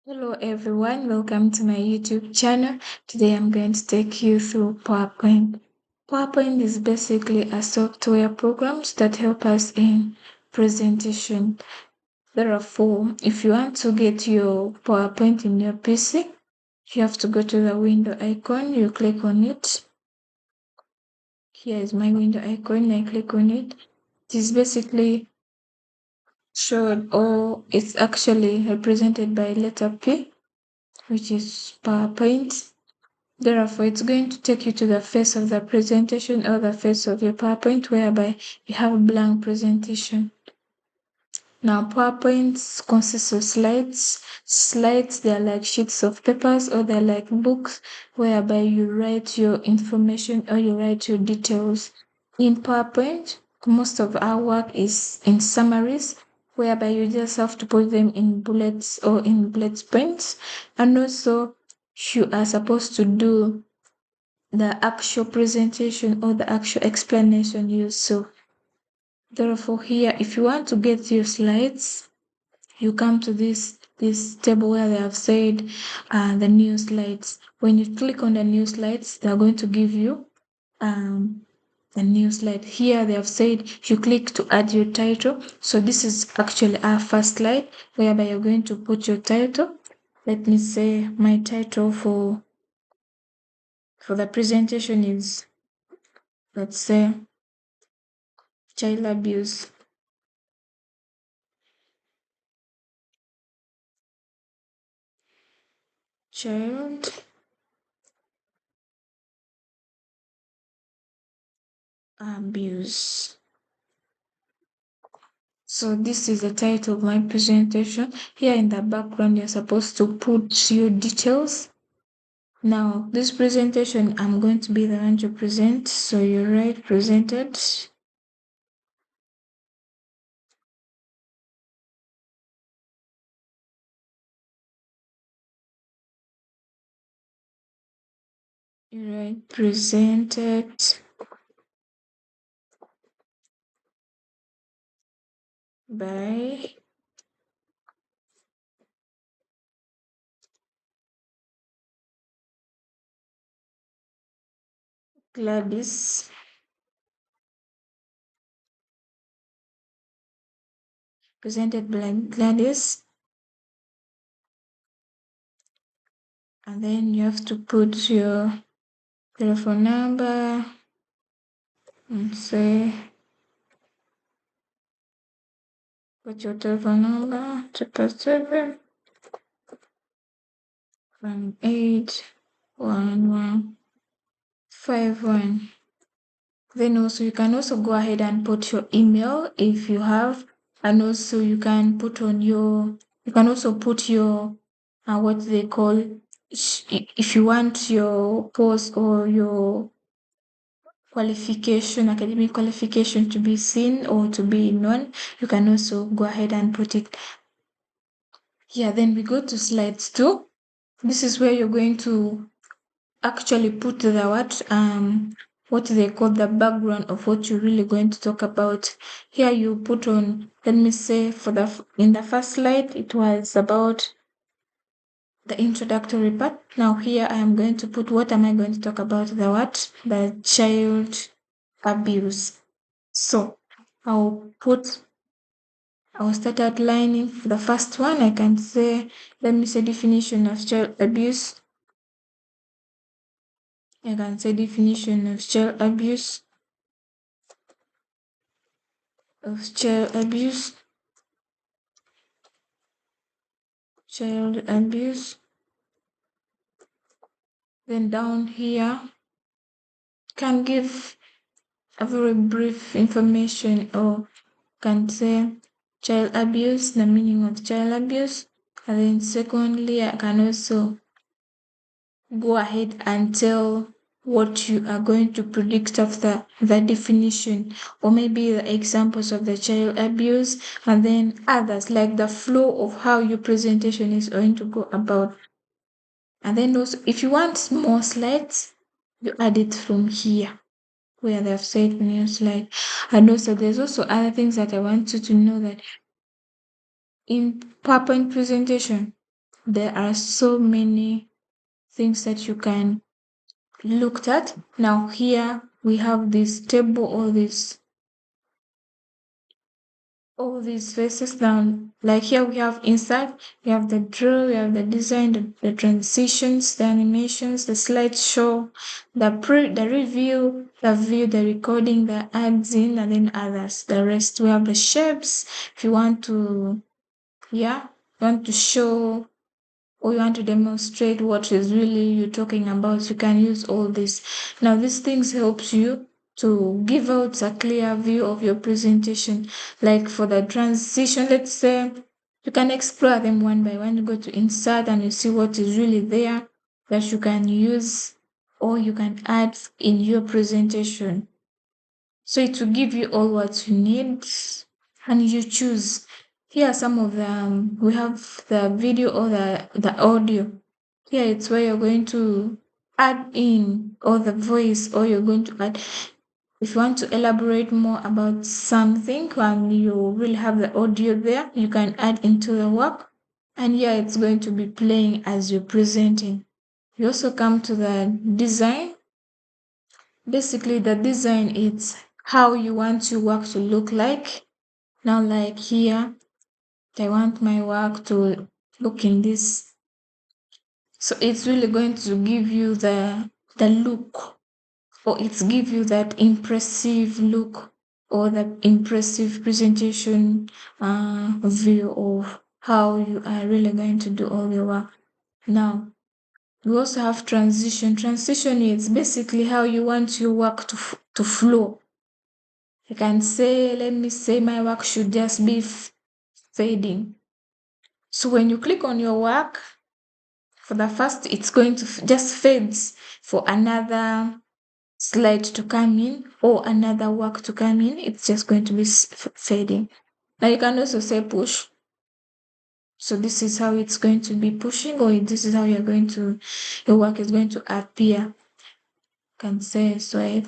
Hello everyone, welcome to my YouTube channel. Today I'm going to take you through PowerPoint. PowerPoint is basically a software program that help us in presentation. Therefore, if you want to get your PowerPoint in your PC, you have to go to the window icon, you click on it. Here is my window icon, I click on it. It is basically showed, or it's actually represented by letter P, which is PowerPoint. Therefore, it's going to take you to the face of the presentation or the face of your PowerPoint whereby you have a blank presentation. Now, PowerPoints consists of slides. Slides, they're like sheets of papers or they're like books whereby you write your information or you write your details. In PowerPoint, most of our work is in summaries whereby you just have to put them in bullets or in bullet points. And also, you are supposed to do the actual presentation or the actual explanation used. So therefore here, if you want to get your slides, you come to this table where they have said the new slides. When you click on the new slides, they are going to give you the new slide. Here they have said you click to add your title. So this is actually our first slide whereby you're going to put your title. Let me say my title for the presentation is, let's say, child abuse. Child abuse. So this is the title of my presentation. Here in the background, you're supposed to put your details. Now, this presentation, I'm going to be the one to present. So you write presented. You write presented by Gladys. Presented by Gladys. And then you have to put your telephone number and say, put your telephone number, 777 181151. Then also you can also go ahead and put your email if you have, and also you can put on your, you can also put your what they call, if you want your post or your qualification, academic qualification to be seen or to be known, you can also go ahead and put it. Yeah, then we go to slides 2. This is where you're going to actually put the what they call the background of what you're really going to talk about. Here you put on, let me say, in the first slide it was about the introductory part. Now here I am going to put, what am I going to talk about? The child abuse. So I'll start outlining the first one. I can say, let me say, definition of child abuse. I can say definition of child abuse. Child abuse. Then down here, can give a very brief information, or can say child abuse, the meaning of child abuse. And then secondly, I can also go ahead and tell what you are going to predict after the definition, or maybe the examples of the child abuse, and then others, like the flow of how your presentation is going to go about. And then also, if you want more slides, you add it from here where they've said new slide. And also, there's also other things that I want you to know, that in PowerPoint presentation, there are so many things that you can look at. Now here we have this table, all these faces down. Like here we have inside, we have the draw, we have the design, the transitions, the animations, the slideshow, the review, the view, the recording, the ads in, and then others. The rest we have the shapes. If you want to, show or you want to demonstrate what is really you talking about, you can use all this. Now these things helps you to give out a clear view of your presentation. Like for the transition, let's say you can explore them one by one. You go to insert and you see what is really there that you can use or you can add in your presentation. So it will give you all what you need and you choose. Here are some of them. We have the video or the audio. Here it's where you're going to add in or the voice, or you're going to add. If you want to elaborate more about something and you will have the audio there, you can add into the work. And here it's going to be playing as you're presenting. You also come to the design. Basically, the design is how you want your work to look like. Now, like here, I want my work to look in this. So it's really going to give you the look, or it's give you that impressive look or the impressive presentation view of how you are really going to do all your work. Now, we also have transition. Transition is basically how you want your work to flow. You can say, let me say my work should just be fading. So when you click on your work, for the first, it's going to just fades for another slide to come in or another work to come in. It's just going to be fading. Now you can also say push. So this is how it's going to be pushing, or this is how your work is going to appear. You can say swipe.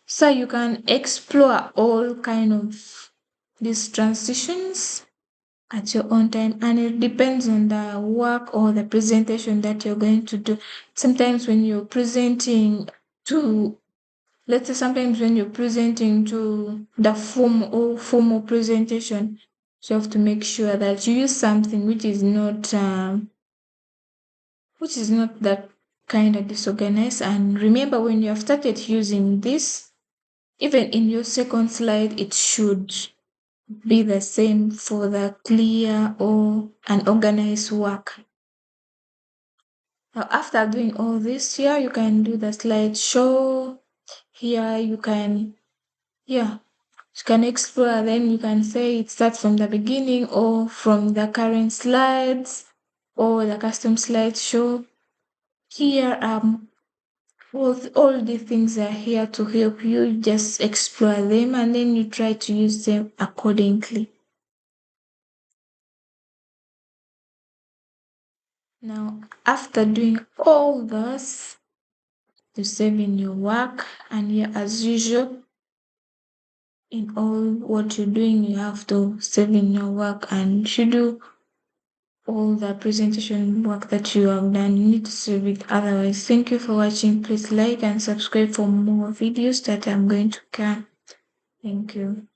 So you can explore all kind of these transitions at your own time, and it depends on the work or the presentation that you're going to do. Sometimes when you're presenting to, let's say sometimes when you're presenting to the formal presentation, so you have to make sure that you use something which is not that kind of disorganized. And remember, when you have started using this, even in your second slide, it should be the same for the clear or an organized work. Now, after doing all this, here you can do the slideshow. Here you can, you can explore. Then you can say it starts from the beginning or from the current slides or the custom slideshow. Here, all the things are here to help you. Just explore them and then you try to use them accordingly. Now, after doing all this, you save in your work, and here, as usual, in all what you're doing, you have to save in your work, and you do all the presentation work that you have done. You need to save it. Otherwise, thank you for watching. Please like and subscribe for more videos that I'm going to come. Thank you.